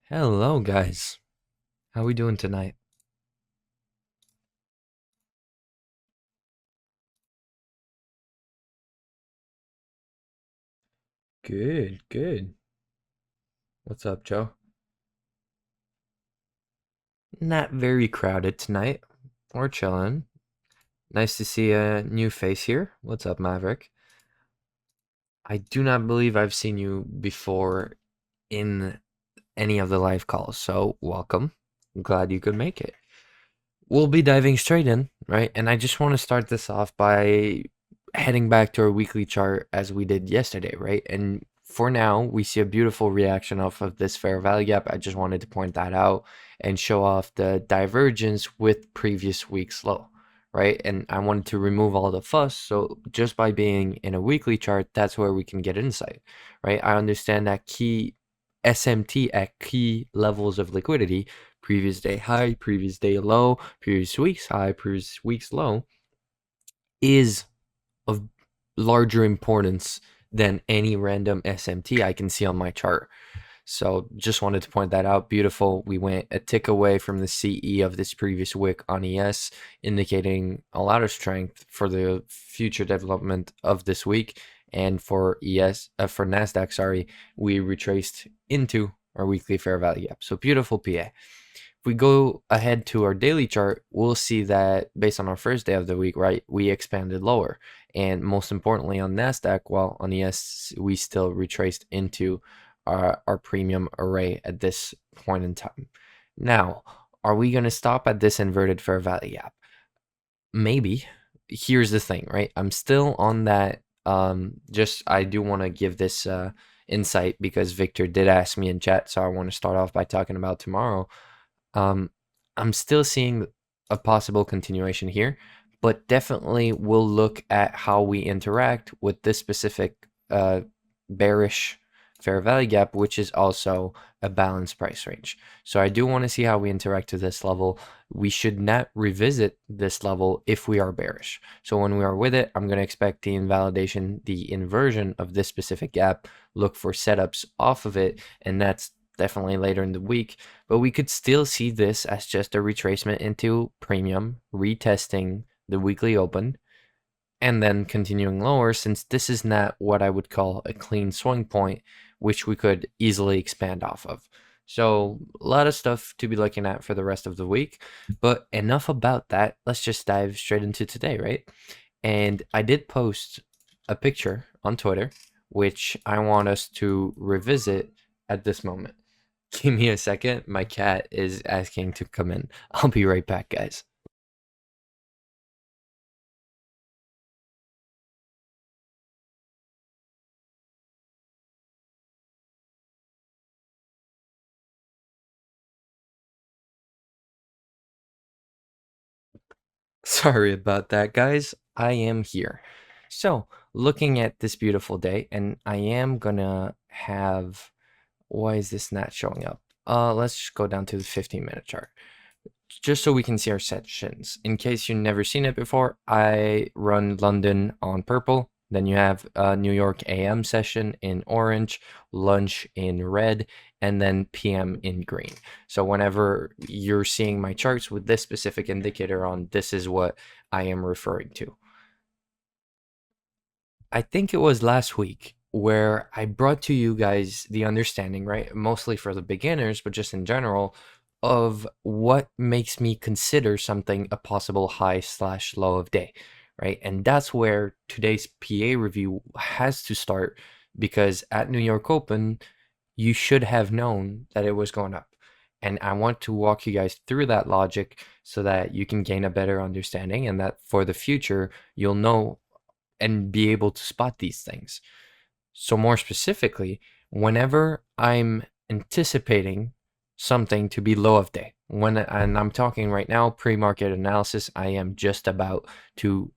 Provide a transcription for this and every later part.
Hello, guys. How we doing tonight? Good, good. What's up, Joe? Not very crowded tonight. We're chilling. Nice to see a new face here. What's up, Maverick? I do not believe I've seen you before in any of the live calls, so welcome. I'm glad you could make it. We'll be diving straight in, right? And I just want to start this off by heading back to our weekly chart as we did yesterday, right? And for now, we see a beautiful reaction off of this fair value gap. I just wanted to point that out and show off the divergence with previous week's low, right? And I wanted to remove all the fuss. So just by being in a weekly chart, that's where we can get insight, right? I understand that key SMT at key levels of liquidity, previous day high, previous day low, previous week's high, previous week's low, is of larger importance than any random SMT I can see on my chart. So just wanted to point that out. Beautiful. We went a tick away from the CE of this previous wick on ES, indicating a lot of strength for the future development of this week. And for for Nasdaq, sorry, we retraced into our weekly fair value gap. So beautiful PA. If we go ahead to our daily chart, we'll see that based on our first day of the week, right, we expanded lower. And most importantly on Nasdaq, while on ES, we still retraced into our premium array at this point in time. Now, are we going to stop at this inverted fair value gap? Maybe. Here's the thing, right? I'm still on that. Just I do want to give this insight because Victor did ask me in chat, so I want to start off by talking about tomorrow. I'm still seeing a possible continuation here, but definitely we'll look at how we interact with this specific bearish fair value gap, which is also a balanced price range. So I do want to see how we interact to this level. We should not revisit this level if we are bearish. So when we are with it, I'm going to expect the invalidation, the inversion of this specific gap, look for setups off of it, and that's definitely later in the week. But we could still see this as just a retracement into premium, retesting the weekly open, and then continuing lower, since this is not what I would call a clean swing point, which we could easily expand off of. So a lot of stuff to be looking at for the rest of the week, but enough about that. Let's just dive straight into today, right? And I did post a picture on Twitter, which I want us to revisit at this moment. Give me a second. My cat is asking to come in. I'll be right back, guys. Sorry about that, guys. I am here. So, looking at this beautiful day, and I am gonna have. Why is this not showing up? Let's just go down to the 15-minute chart, just so we can see our sessions. In case you've never seen it before, I run London on purple. Then you have a New York AM session in orange, lunch in red, and then PM in green. So whenever you're seeing my charts with this specific indicator on, this is what I am referring to. I think it was last week where I brought to you guys the understanding, right? Mostly for the beginners, but just in general, of what makes me consider something a possible high slash low of day, right? And that's where today's PA review has to start, because at New York Open, you should have known that it was going up. And I want to walk you guys through that logic so that you can gain a better understanding, and that for the future, you'll know and be able to spot these things. So more specifically, whenever I'm anticipating something to be low of day, and I'm talking right now pre-market analysis, I am just about to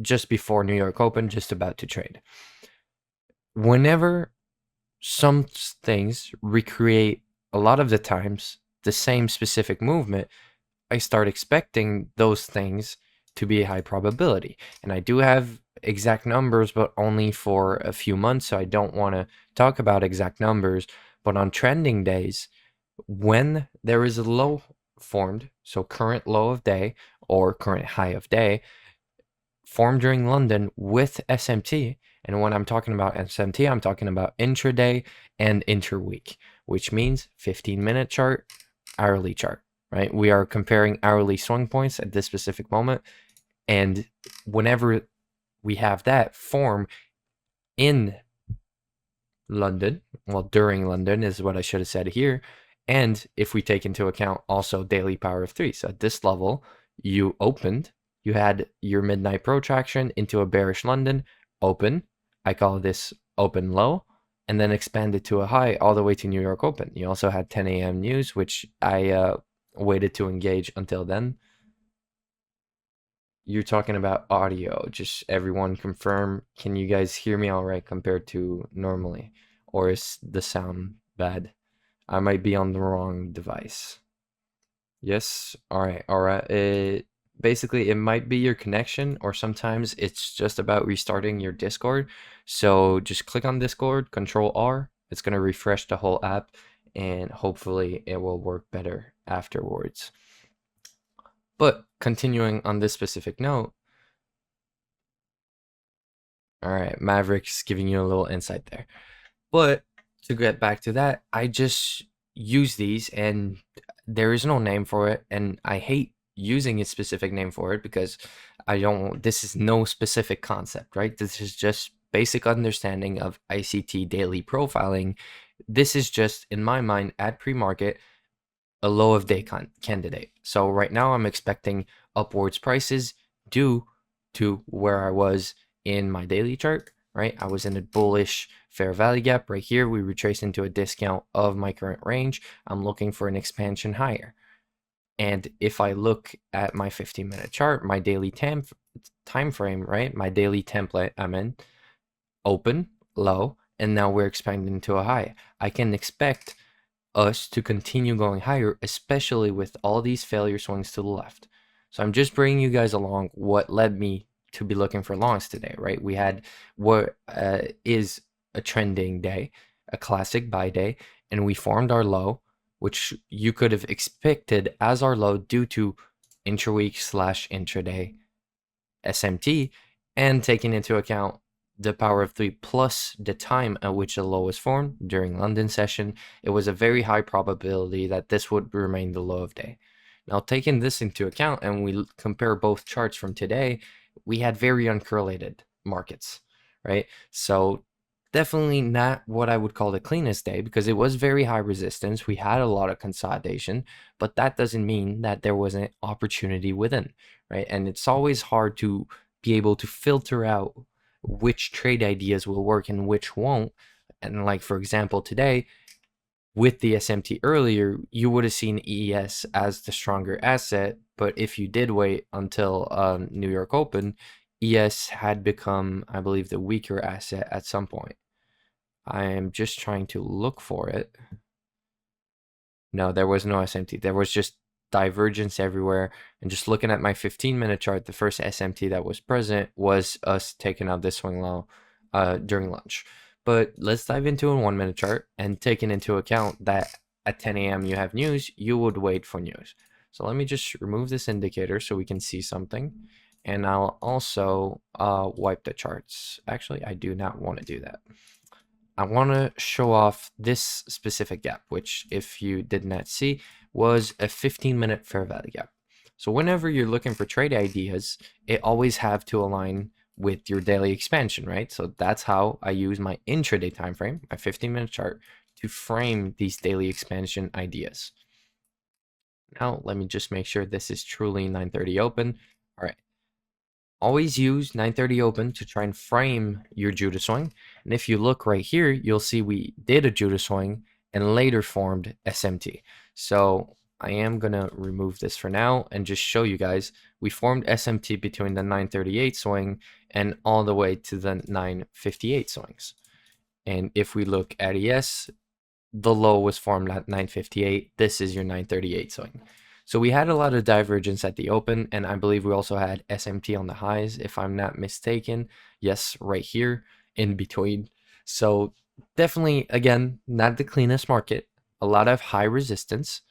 just before New York Open, just about to trade. Whenever some things recreate a lot of the times the same specific movement, I start expecting those things to be a high probability. And I do have exact numbers, but only for a few months, so I don't want to talk about exact numbers. But on trending days, when there is a low formed, so current low of day or current high of day, formed during London with SMT. And when I'm talking about SMT, I'm talking about intraday and interweek, which means 15-minute chart, hourly chart, right? We are comparing hourly swing points at this specific moment. And whenever we have that form in London, well, during London is what I should have said here. And if we take into account also daily power of 3. So at this level, you opened, you had your midnight protraction into a bearish London, open. I call this open low, and then expanded to a high all the way to New York Open. You also had 10 a.m. news, which I waited to engage until then. You're talking about audio. Just everyone confirm. Can you guys hear me all right compared to normally? Or is the sound bad? I might be on the wrong device. Yes? Alright, alright. Basically, it might be your connection, or sometimes it's just about restarting your Discord. So just click on Discord, Control R. It's going to refresh the whole app, and hopefully it will work better afterwards. But continuing on this specific note, all right, Maverick's giving you a little insight there. But to get back to that, I just use these and there is no name for it. And I hate using a specific name for it because this is no specific concept, right? This is just basic understanding of ICT daily profiling. This is just, in my mind, at pre-market, a low of day candidate. So right now I'm expecting upwards prices due to where I was in my daily chart, right? I was in a bullish fair value gap right here. We retraced into a discount of my current range. I'm looking for an expansion higher. And if I look at my 15-minute chart, my daily time frame, right? My daily template, I'm in open, low, and now we're expanding to a high. I can expect us to continue going higher, especially with all these failure swings to the left. So I'm just bringing you guys along what led me to be looking for longs today, right? We had what is a trending day, a classic buy day, and we formed our low, which you could have expected as our low due to intraweek / intraday SMT, and taking into account the power of 3 plus the time at which the low was formed during London session, it was a very high probability that this would remain the low of day. Now, taking this into account and we compare both charts from today, we had very uncorrelated markets, right? So definitely not what I would call the cleanest day because it was very high resistance. We had a lot of consolidation, but that doesn't mean that there wasn't opportunity within, right? And it's always hard to be able to filter out which trade ideas will work and which won't. And like, for example, today with the SMT earlier, you would have seen ES as the stronger asset. But if you did wait until New York Open, ES had become, I believe, the weaker asset at some point. I am just trying to look for it. No, there was no SMT. There was just divergence everywhere. And just looking at my 15-minute chart, the first SMT that was present was us taking out this swing low during lunch. But let's dive into a 1-minute chart and taking into account that at 10 a.m. you have news, you would wait for news. So let me just remove this indicator so we can see something. And I'll also wipe the charts. Actually, I do not want to do that. I want to show off this specific gap, which if you did not see, was a 15-minute fair value gap. So whenever you're looking for trade ideas, it always have to align with your daily expansion, right? So that's how I use my intraday time frame, my 15-minute chart, to frame these daily expansion ideas. Now, let me just make sure this is truly 9:30 open. All right. Always use 9:30 open to try and frame your Judah swing. And if you look right here, you'll see we did a Judah swing and later formed SMT. So I am going to remove this for now and just show you guys we formed SMT between the 9:38 swing and all the way to the 9:58 swings. And if we look at ES, the low was formed at 9:58. This is your 9:38 swing. So we had a lot of divergence at the open, and I believe we also had SMT on the highs, if I'm not mistaken. Yes, right here in between. So definitely, again, not the cleanest market. a lot of high resistance,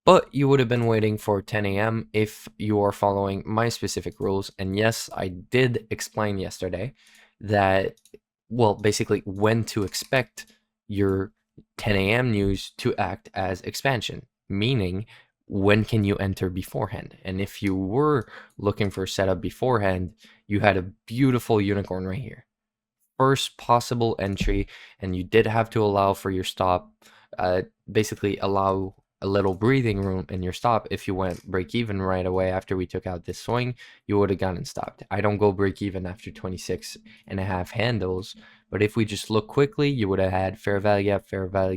but you would have been waiting for 10 a.m. if you are following my specific rules. And yes, I did explain yesterday that, well, basically when to expect your 10 a.m. news to act as expansion, meaning when can you enter beforehand. And if you were looking for setup beforehand, you had a beautiful unicorn right here. First possible entry, and you did have to allow for your stop, basically allow a little breathing room in your stop. If you went break even right away after we took out this swing, you would have gone and stopped. I don't go break even after 26.5 handles, but if we just look quickly, you would have had fair value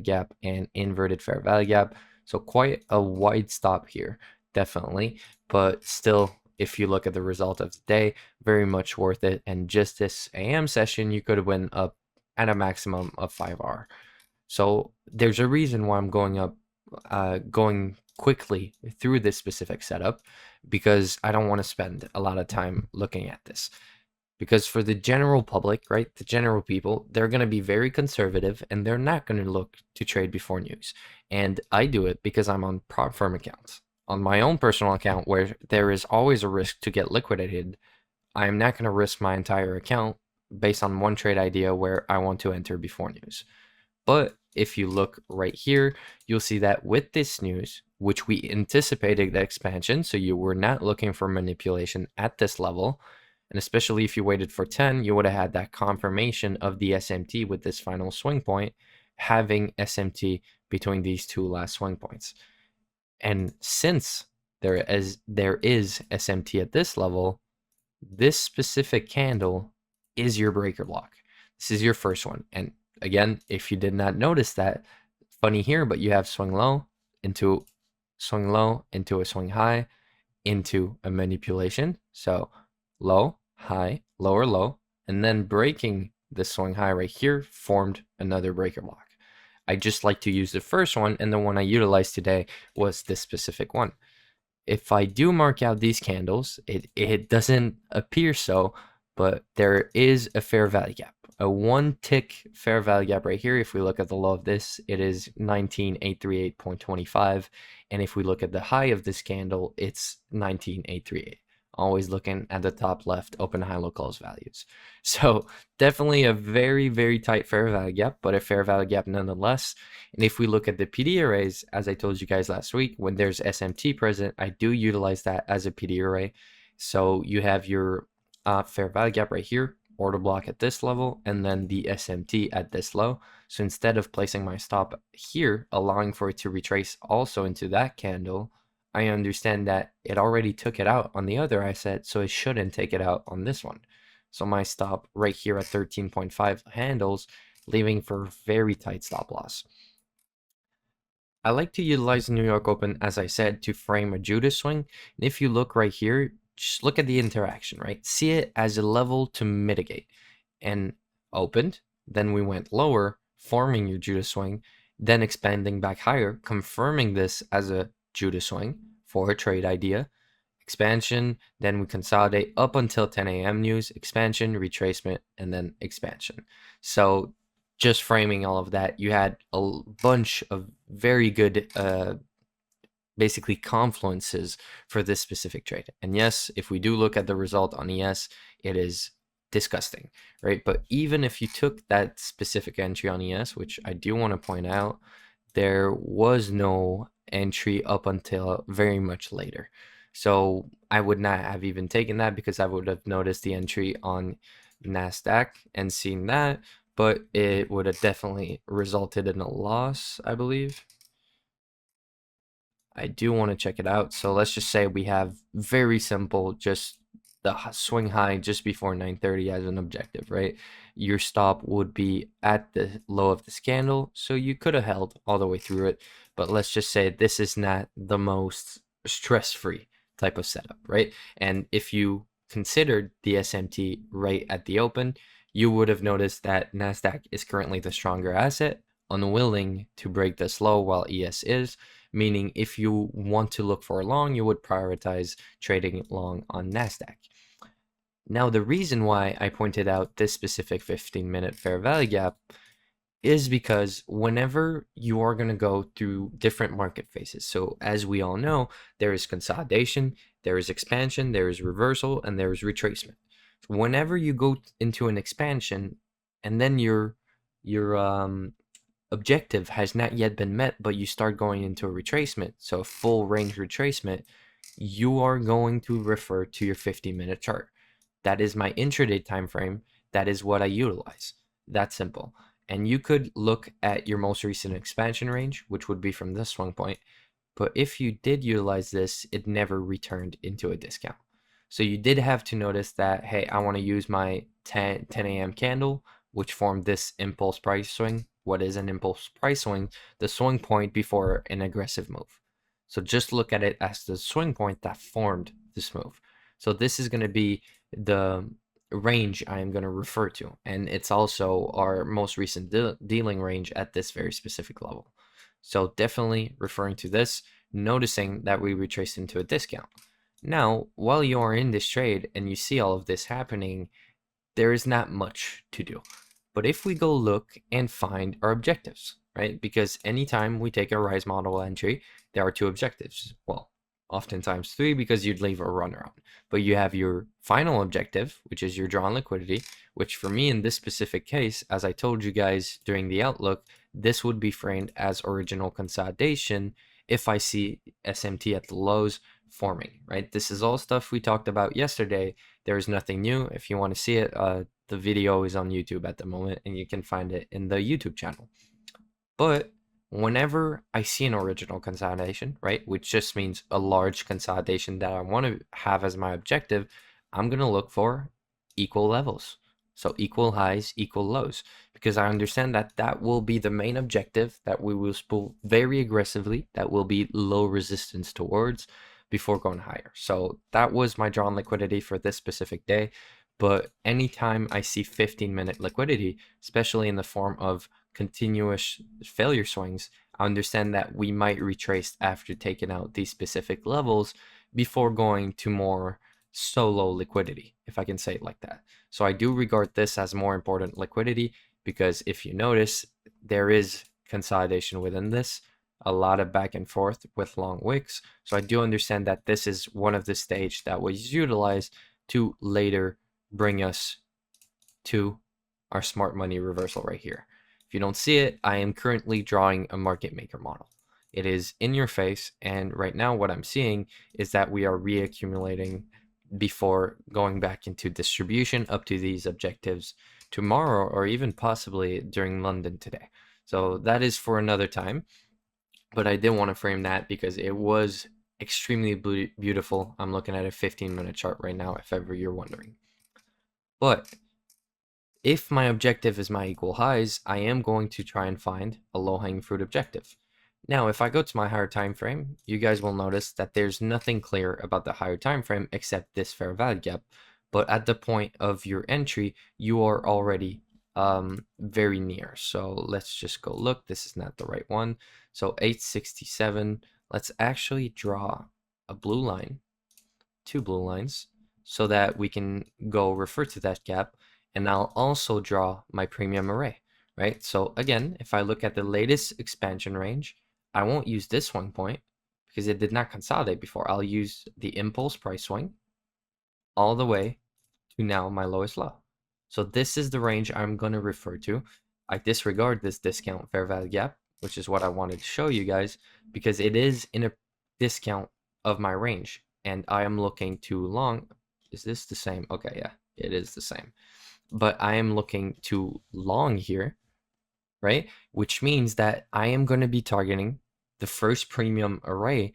gap, and inverted fair value gap. So quite a wide stop here, definitely, but still, if you look at the result of the day, very much worth it. And just this AM session, you could win up at a maximum of 5R. So there's a reason why I'm going quickly through this specific setup, because I don't want to spend a lot of time looking at this. Because for the general public, right, the general people, they're going to be very conservative and they're not going to look to trade before news. And I do it because I'm on prop firm accounts. On my own personal account, where there is always a risk to get liquidated, I am not going to risk my entire account based on one trade idea where I want to enter before news. But if you look right here, you'll see that with this news, which we anticipated the expansion, so you were not looking for manipulation at this level, and especially if you waited for 10, you would have had that confirmation of the SMT with this final swing point, having SMT between these two last swing points. And since there is SMT at this level, this specific candle is your breaker block. This is your first one. And again, if you did not notice that, funny here, but you have swing low into a swing high, into a manipulation. So low, high, lower, low, and then breaking the swing high right here formed another breaker block. I just like to use the first one, and the one I utilized today was this specific one. If I do mark out these candles, it doesn't appear so, but there is a fair value gap. A one tick fair value gap right here. If we look at the low of this, it is 19,838.25. And if we look at the high of this candle, it's 19,838. Always looking at the top left, open, high, low, close values. So definitely a very, very tight fair value gap, but a fair value gap nonetheless. And if we look at the PD arrays, as I told you guys last week, when there's SMT present, I do utilize that as a PD array. So you have your fair value gap right here, order block at this level, and then the SMT at this low. So instead of placing my stop here, allowing for it to retrace also into that candle, I understand that it already took it out on the other asset, so it shouldn't take it out on this one. So my stop right here at 13.5 handles, leaving for very tight stop loss. I like to utilize the New York Open, as I said, to frame a Judas swing. And if you look right here, just look at the interaction, right? See it as a level to mitigate. And opened, then we went lower, forming your Judas swing, then expanding back higher, confirming this as a Judas swing for a trade idea. Expansion, then we consolidate up until 10 a.m. news, expansion, retracement, and then expansion. So just framing all of that, you had a bunch of very good basically confluences for this specific trade. And yes, if we do look at the result on ES, it is disgusting, right? But even if you took that specific entry on ES, which I do want to point out, there was no entry up until very much later. So I would not have even taken that, because I would have noticed the entry on NASDAQ and seen that, but it would have definitely resulted in a loss, I believe. I do want to check it out. So let's just say we have very simple, just the swing high just before 9:30 as an objective, right? Your stop would be at the low of this candle, so you could have held all the way through it. But let's just say this is not the most stress-free type of setup, right? And if you considered the SMT right at the open, you would have noticed that NASDAQ is currently the stronger asset, unwilling to break this low while ES is, meaning if you want to look for a long, you would prioritize trading long on NASDAQ. Now, the reason why I pointed out this specific 15-minute fair value gap is because whenever you are going to go through different market phases, so as we all know, there is consolidation, there is expansion, there is reversal, and there is retracement. Whenever you go into an expansion and then your objective has not yet been met, but you start going into a retracement, so a full range retracement, you are going to refer to your 50-minute chart. That is my intraday time frame. That is what I utilize. That's simple. And you could look at your most recent expansion range, which would be from this swing point. But if you did utilize this, it never returned into a discount. So you did have to notice that, hey, I want to use my 10 a.m. candle, which formed this impulse price swing. What is an impulse price swing? The swing point before an aggressive move. So just look at it as the swing point that formed this move. So this is going to be the range I am going to refer to. And it's also our most recent dealing range at this very specific level. So definitely referring to this, noticing that we retraced into a discount. Now, while you are in this trade and you see all of this happening, there is not much to do. But if we go look and find our objectives, right? Because anytime we take a Rise model entry, there are two objectives. Well, oftentimes three, because you'd leave a runaround. But you have your final objective, which is your drawn liquidity, which for me in this specific case, as I told you guys during the outlook, this would be framed as original consolidation if I see SMT at the lows forming, right? This is all stuff we talked about yesterday. There is nothing new. If you want to see it, the video is on YouTube at the moment, and you can find it in the YouTube channel. But whenever I see an original consolidation, right, which just means a large consolidation that I want to have as my objective, I'm going to look for equal levels. So equal highs, equal lows, because I understand that that will be the main objective that we will spool very aggressively, that will be low resistance towards before going higher. So that was my drawn liquidity for this specific day. But anytime I see 15-minute liquidity, especially in the form of continuous failure swings, I understand that we might retrace after taking out these specific levels before going to more solo liquidity, if I can say it like that. So I do regard this as more important liquidity, because if you notice, there is consolidation within this, a lot of back and forth with long wicks. So I do understand that this is one of the stage that was utilized to later bring us to our smart money reversal right here. If you don't see it, I am currently drawing a market maker model. It is in your face, and right now what I'm seeing is that we are reaccumulating before going back into distribution up to these objectives tomorrow, or even possibly during London today. So that is for another time, but I did want to frame that because it was extremely beautiful. I'm looking at a 15-minute chart right now, if ever you're wondering. But if my objective is my equal highs, I am going to try and find a low-hanging fruit objective. Now, if I go to my higher time frame, you guys will notice that there's nothing clear about the higher time frame except this fair value gap. But at the point of your entry, you are already very near. So let's just go look. This is not the right one. So 867. Let's actually draw a blue line, two blue lines, so that we can go refer to that gap. And I'll also draw my premium array, right? So again, if I look at the latest expansion range, I won't use this swing point because it did not consolidate before. I'll use the impulse price swing all the way to now my lowest low. So this is the range I'm going to refer to. I disregard this discount fair value gap, which is what I wanted to show you guys, because it is in a discount of my range, and I am looking to long. Is this the same? Okay, yeah, it is the same. But I am looking to long here, right? Which means that I am going to be targeting the first premium array,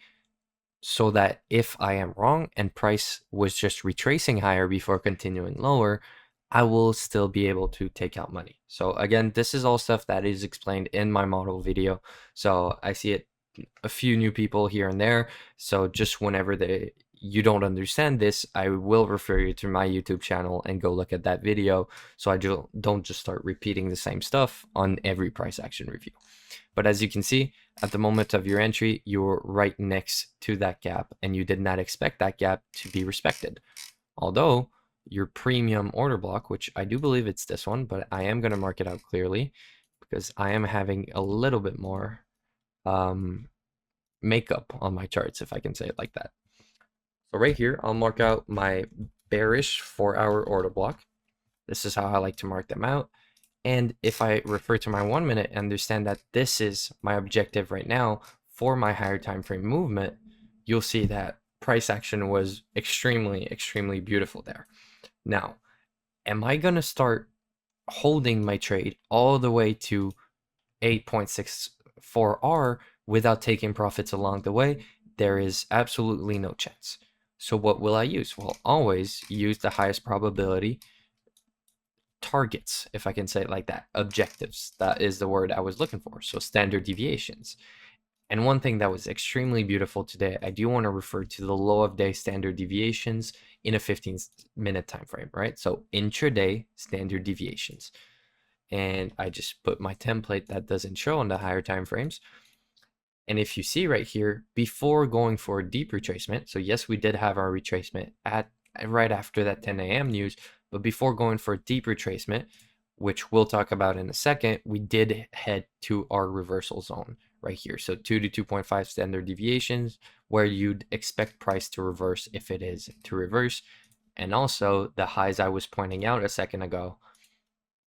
so that if I am wrong and price was just retracing higher before continuing lower, I will still be able to take out money. So again, this is all stuff that is explained in my model video. So I see it a few new people here and there. So just whenever you don't understand this, I will refer you to my YouTube channel and go look at that video, so I don't just start repeating the same stuff on every price action review. But as you can see, at the moment of your entry, you're right next to that gap, and you did not expect that gap to be respected. Although your premium order block, which I do believe it's this one, but I am going to mark it out clearly, because I am having a little bit more makeup on my charts, if I can say it like that. So right here, I'll mark out my bearish 4-hour order block. This is how I like to mark them out. And if I refer to my 1 minute and understand that this is my objective right now for my higher time frame movement, you'll see that price action was extremely, extremely beautiful there. Now, am I going to start holding my trade all the way to 8.64R without taking profits along the way? There is absolutely no chance. So what will I use? Well, always use the highest probability targets, if I can say it like that. Objectives, that is the word I was looking for. So standard deviations. And one thing that was extremely beautiful today, I do want to refer to the low of day standard deviations in a 15-minute time frame, right? So intraday standard deviations. And I just put my template that doesn't show on the higher time frames. And if you see right here, before going for a deep retracement, so yes, we did have our retracement at right after that 10 a.m. news, but before going for a deep retracement, which we'll talk about in a second, we did head to our reversal zone right here. So 2 to 2.5 standard deviations where you'd expect price to reverse if it is to reverse. And also the highs I was pointing out a second ago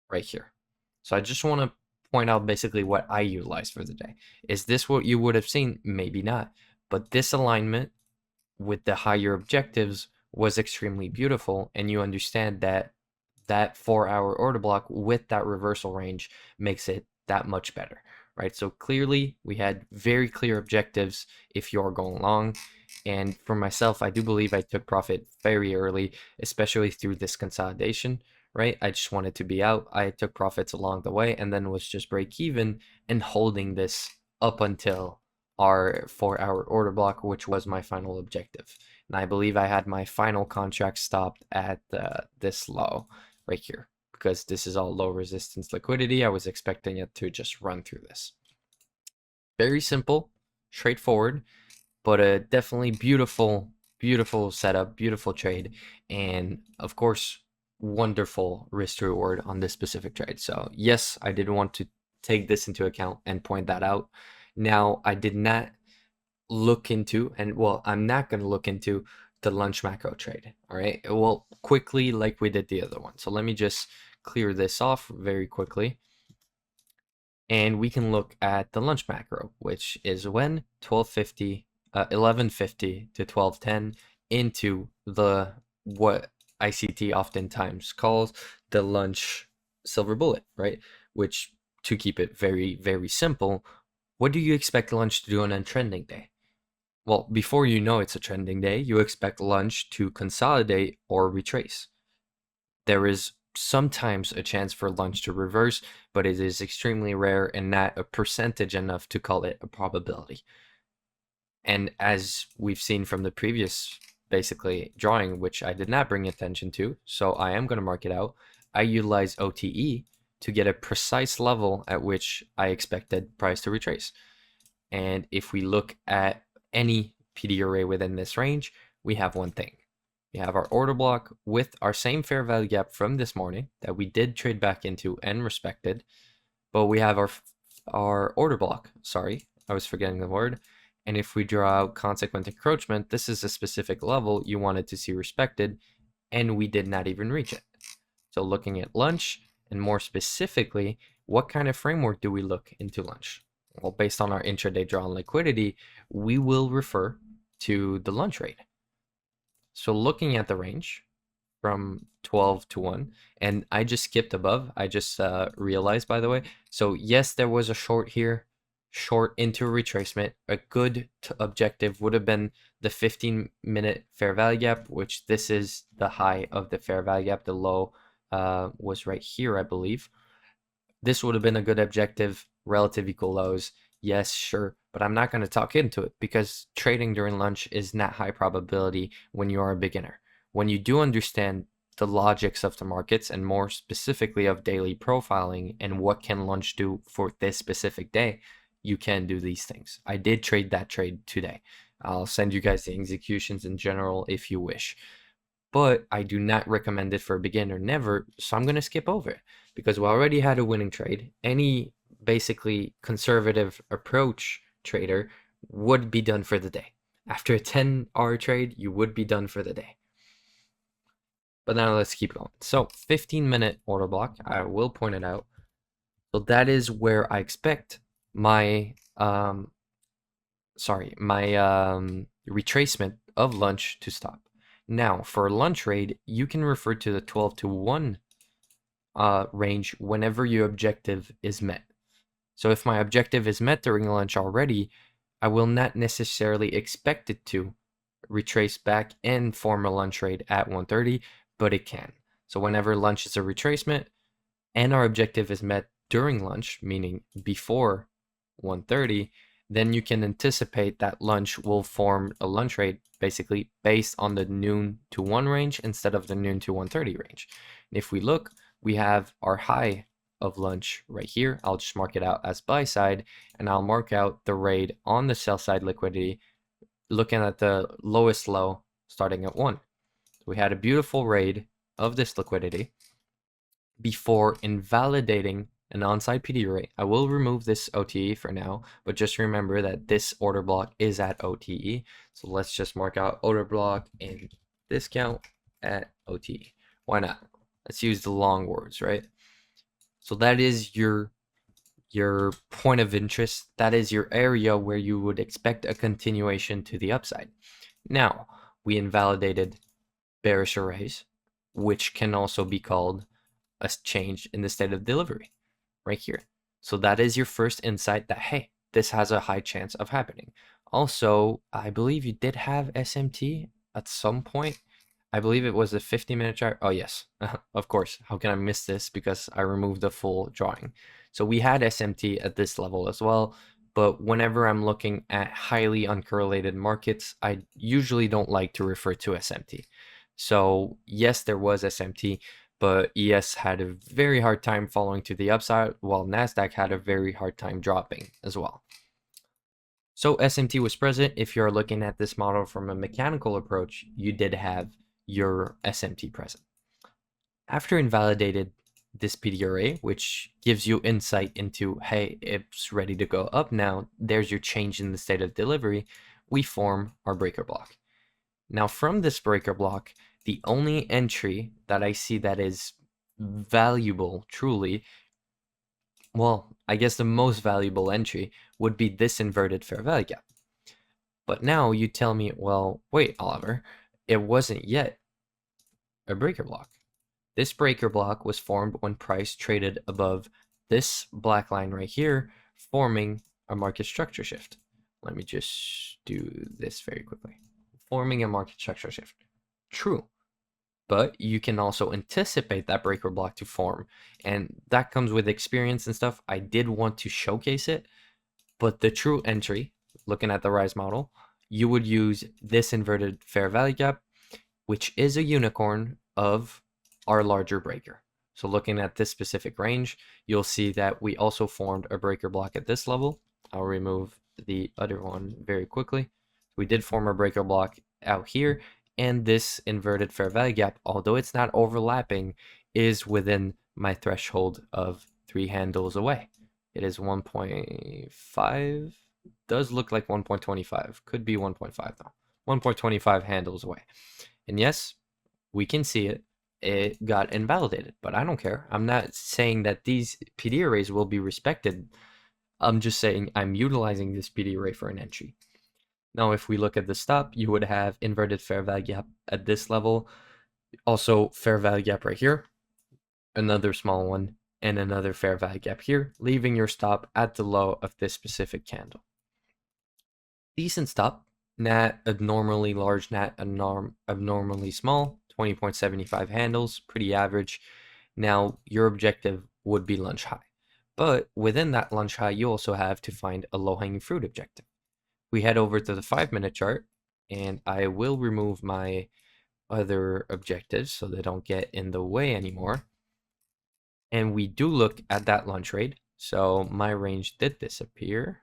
right here. So I just want to point out basically what I utilized for the day. Is this what you would have seen? Maybe not. But this alignment with the higher objectives was extremely beautiful, and you understand that that 4-hour order block with that reversal range makes it that much better, right? So clearly we had very clear objectives if you're going long. And for myself, I do believe I took profit very early, especially through this consolidation, right? I just wanted to be out. I took profits along the way and then was just break even and holding this up until our 4-hour order block, which was my final objective. And I believe I had my final contract stopped at this low right here, because this is all low resistance liquidity. I was expecting it to just run through this. Very simple, straightforward, but a definitely beautiful, beautiful setup, beautiful trade, and of course, wonderful risk to reward on this specific trade. So yes, I did want to take this into account and point that out. Now, I did not look into, and well, I'm not going to look into the lunch macro trade. All right. Well, quickly, like we did the other one. So let me just clear this off very quickly. And we can look at the lunch macro, which is when 1150 to 1210 into the what ICT oftentimes calls the lunch silver bullet, right? Which, to keep it very, very simple, what do you expect lunch to do on a trending day? Well, before you know it's a trending day, you expect lunch to consolidate or retrace. There is sometimes a chance for lunch to reverse, but it is extremely rare and not a percentage enough to call it a probability. And as we've seen from the previous basically drawing, which I did not bring attention to, so I am going to mark it out, I utilize OTE to get a precise level at which I expected price to retrace. And if we look at any PD array within this range, we have one thing. We have our order block with our same fair value gap from this morning that we did trade back into and respected, but we have our order block. Sorry, I was forgetting the word. And if we draw out consequent encroachment, this is a specific level you wanted to see respected, and we did not even reach it. So looking at lunch, and more specifically, what kind of framework do we look into lunch? Well, based on our intraday draw on liquidity, we will refer to the lunch rate. So looking at the range from 12 to 1, and I just skipped above. I just realized, by the way. So yes, there was a short here, short into a retracement. A good objective would have been the 15-minute fair value gap, which this is the high of the fair value gap. The low was right here, I believe. This would have been a good objective, relative equal lows. Yes, sure, but I'm not going to talk into it because trading during lunch is not high probability when you are a beginner. When you do understand the logics of the markets and more specifically of daily profiling and what can lunch do for this specific day, you can do these things. I did trade that trade today. I'll send you guys the executions in general if you wish. But I do not recommend it for a beginner, never, so I'm going to skip over it because we already had a winning trade. Any basically conservative approach trader would be done for the day. After a 10-hour trade, you would be done for the day. But now let's keep going. So 15-minute order block, I will point it out. So that is where I expect my retracement of lunch to stop. Now for a lunch trade, you can refer to the 12 to 1 range whenever your objective is met. So if my objective is met during lunch already, I will not necessarily expect it to retrace back and form a lunch trade at 130, but it can. So whenever lunch is a retracement and our objective is met during lunch, meaning before 130, then you can anticipate that lunch will form a lunch trade basically based on the noon to 1 range instead of the noon to 130 range. And if we look, we have our high of lunch right here. I'll just mark it out as buy side, and I'll mark out the raid on the sell side liquidity, looking at the lowest low starting at 1. So we had a beautiful raid of this liquidity before invalidating an onside PD array. I will remove this OTE for now, but just remember that this order block is at OTE. So let's just mark out order block and discount at OTE. Why not? Let's use the long words, right? So that is your point of interest. That is your area where you would expect a continuation to the upside. Now, we invalidated bearish arrays, which can also be called a change in the state of delivery right here. So that is your first insight that, hey, this has a high chance of happening. Also, I believe you did have SMT at some point. I believe it was a 50-minute chart. Oh, yes, of course. How can I miss this? Because I removed the full drawing. So we had SMT at this level as well. But whenever I'm looking at highly uncorrelated markets, I usually don't like to refer to SMT. So yes, there was SMT, but ES had a very hard time falling to the upside, while NASDAQ had a very hard time dropping as well. So SMT was present. If you're looking at this model from a mechanical approach, you did have your SMT present. After invalidated this PD array, which gives you insight into, hey, it's ready to go up now, there's your change in the state of delivery, we form our breaker block. Now from this breaker block, the only entry that I see that is valuable, truly, well, I guess the most valuable entry would be this inverted fair value gap. But now you tell me, well, wait, Oliver, it wasn't yet a breaker block. This breaker block was formed when price traded above this black line right here, forming a market structure shift. Let me just do this very quickly. Forming a market structure shift. True. But you can also anticipate that breaker block to form, and that comes with experience and stuff. I did want to showcase it, but the true entry, looking at the Rise model, you would use this inverted fair value gap, which is a unicorn of our larger breaker. So looking at this specific range, you'll see that we also formed a breaker block at this level. I'll remove the other one very quickly. We did form a breaker block out here, and this inverted fair value gap, although it's not overlapping, is within my threshold of 3 handles away. It is 1.5, does look like 1.25, could be 1.5 though. 1.25 handles away. And yes, we can see it. It got invalidated, but I don't care. I'm not saying that these PD arrays will be respected. I'm just saying I'm utilizing this PD array for an entry. Now, if we look at the stop, you would have inverted fair value gap at this level. Also, fair value gap right here, another small one, and another fair value gap here, leaving your stop at the low of this specific candle. Decent stop, not abnormally large, not abnormally small, 20.75 handles, pretty average. Now, your objective would be lunch high. But within that lunch high, you also have to find a low-hanging fruit objective. We head over to the 5-minute chart, and I will remove my other objectives so they don't get in the way anymore. And we do look at that lunch rate. So my range did disappear.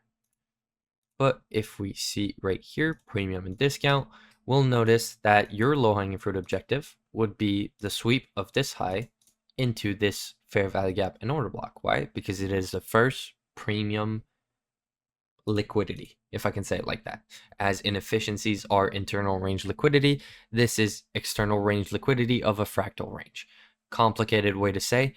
But if we see right here, premium and discount, we'll notice that your low-hanging fruit objective would be the sweep of this high into this fair value gap and order block. Why? Because it is the first premium liquidity, if I can say it like that. As inefficiencies are internal range liquidity, this is external range liquidity of a fractal range. Complicated way to say,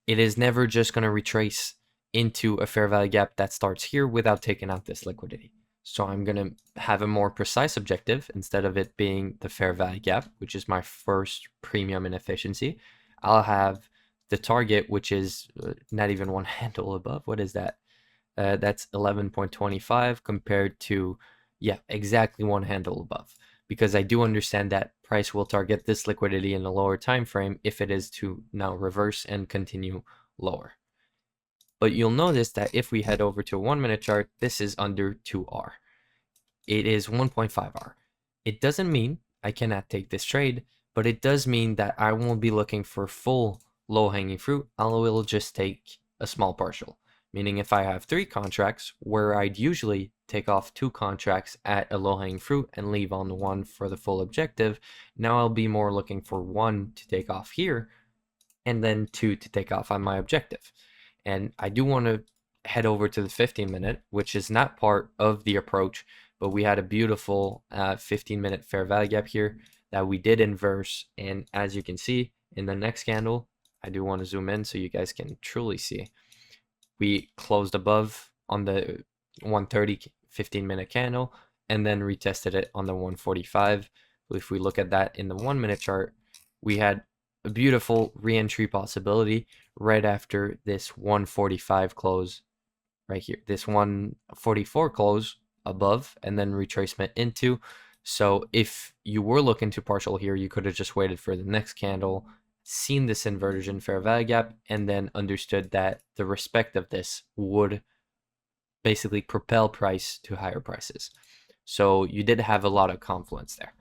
it is never just going to retrace into a fair value gap that starts here without taking out this liquidity. So I'm going to have a more precise objective instead of it being the fair value gap, which is my first premium inefficiency. I'll have the target, which is not even one handle above. What is that? That's 11.25 compared to, yeah, exactly one handle above. Because I do understand that price will target this liquidity in a lower time frame if it is to now reverse and continue lower. But you'll notice that if we head over to a 1 minute chart, this is under 2R. It is 1.5R. It doesn't mean I cannot take this trade, but it does mean that I won't be looking for full low-hanging fruit. I will just take a small partial. Meaning if I have 3 contracts, where I'd usually take off 2 contracts at a low-hanging fruit and leave on 1 for the full objective, now I'll be more looking for 1 to take off here, and then 2 to take off on my objective. And I do want to head over to the 15-minute, which is not part of the approach, but we had a beautiful 15-minute fair value gap here that we did inverse. And as you can see in the next candle, I do want to zoom in so you guys can truly see. We closed above on the 130 15-minute candle and then retested it on the 145. If we look at that in the 1 minute chart, we had a beautiful re-entry possibility right after this 145 close right here, this 144 close above, and then retracement into. So if you were looking to partial here, you could have just waited for the next candle, seen this inversion fair value gap, and then understood that the respect of this would basically propel price to higher prices. So you did have a lot of confluence there.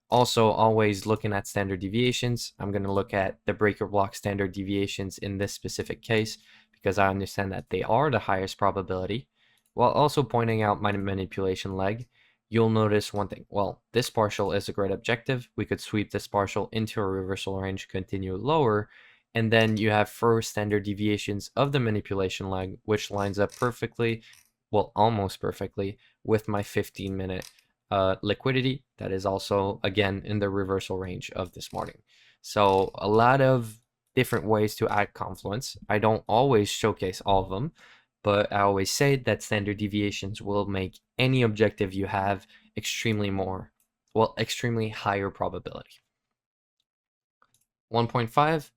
Also, always looking at standard deviations. I'm going to look at the breaker block standard deviations in this specific case because I understand that they are the highest probability, while also pointing out my manipulation leg. You'll notice one thing. Well, this partial is a great objective. We could sweep this partial into a reversal range, continue lower, and then you have first standard deviations of the manipulation leg, which lines up perfectly, well, almost perfectly, with my 15-minute liquidity that is also, again, in the reversal range of this morning. So a lot of different ways to add confluence. I don't always showcase all of them, but I always say that standard deviations will make any objective you have extremely higher probability. 1.5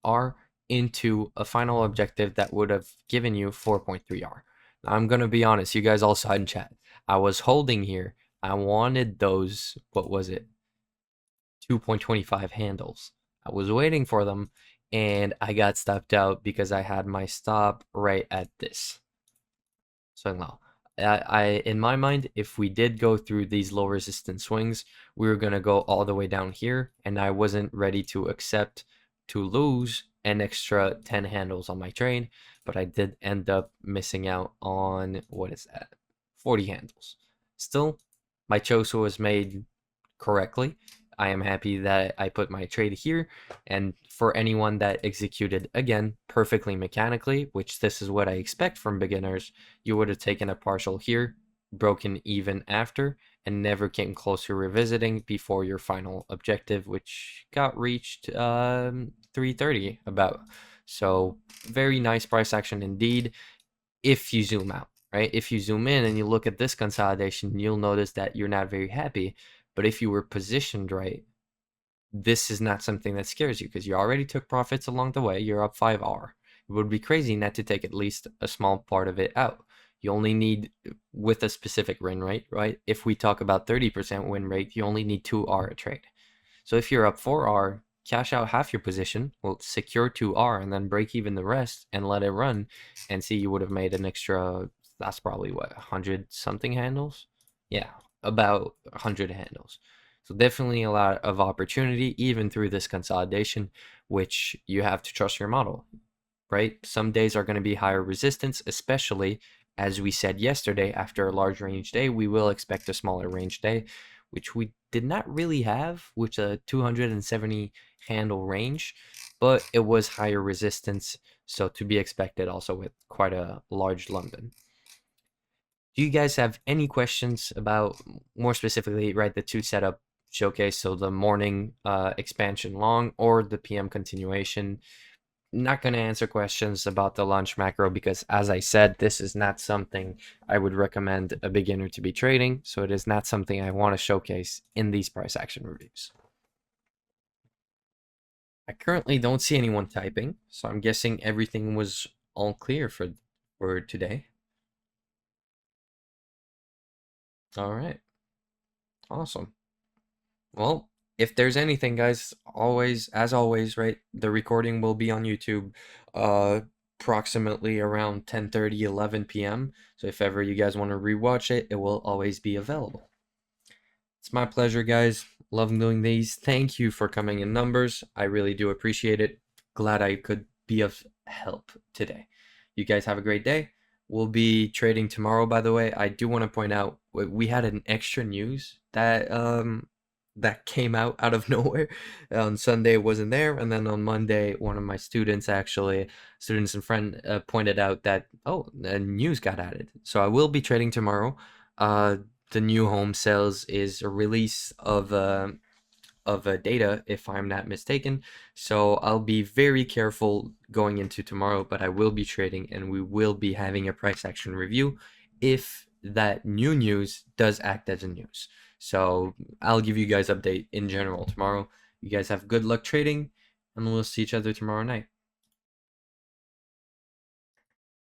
R into a final objective that would have given you 4.3 R. Now, I'm going to be honest, you guys all saw in chat. I was holding here. I wanted those, what was it? 2.25 handles. I was waiting for them and I got stopped out because I had my stop right at this. So now, in my mind, if we did go through these low resistance swings, we were going to go all the way down here, and I wasn't ready to accept to lose an extra 10 handles on my trade, but I did end up missing out on, what is that, 40 handles. Still, my choice was made correctly. I am happy that I put my trade here, and for anyone that executed, again, perfectly mechanically, which this is what I expect from beginners, you would have taken a partial here, broken even after, and never came close to revisiting before your final objective, which got reached 330 about. So very nice price action indeed if you zoom out, right? If you zoom in and you look at this consolidation, you'll notice that you're not very happy. But if you were positioned right, this is not something that scares you because you already took profits along the way. You're up 5R. It would be crazy not to take at least a small part of it out. You only need, with a specific win rate, right? If we talk about 30% win rate, you only need 2R a trade. So if you're up 4R, cash out half your position, well, secure 2R, and then break even the rest and let it run, and see you would have made an extra, that's probably what, 100 something handles? Yeah, about 100 handles. So definitely a lot of opportunity even through this consolidation, which you have to trust your model, right? Some days are going to be higher resistance, especially as we said yesterday, after a large range day, we will expect a smaller range day, which we did not really have, which a 270 handle range, but it was higher resistance. So to be expected also with quite a large London. Do you guys have any questions about, more specifically, right, the two setup showcase? So the morning expansion long or the PM continuation. Not going to answer questions about the launch macro because, as I said, this is not something I would recommend a beginner to be trading. So it is not something I want to showcase in these price action reviews. I currently don't see anyone typing, so I'm guessing everything was all clear for today. All right. Awesome. Well, if there's anything, guys, as always, right, the recording will be on YouTube approximately around 10:30, 11 p.m. So if ever you guys want to rewatch it, it will always be available. It's my pleasure, guys. Love doing these. Thank you for coming in numbers. I really do appreciate it. Glad I could be of help today. You guys have a great day. We'll be trading tomorrow, by the way. I do want to point out we had an extra news that came out of nowhere. On Sunday it wasn't there, and then on Monday one of my students and friend pointed out that, oh, the news got added. So I will be trading tomorrow. The new home sales is a release of data, if I'm not mistaken. So I'll be very careful going into tomorrow, but I will be trading and we will be having a price action review if that new news does act as a news. So I'll give you guys update in general tomorrow. You guys have good luck trading, and we'll see each other tomorrow night.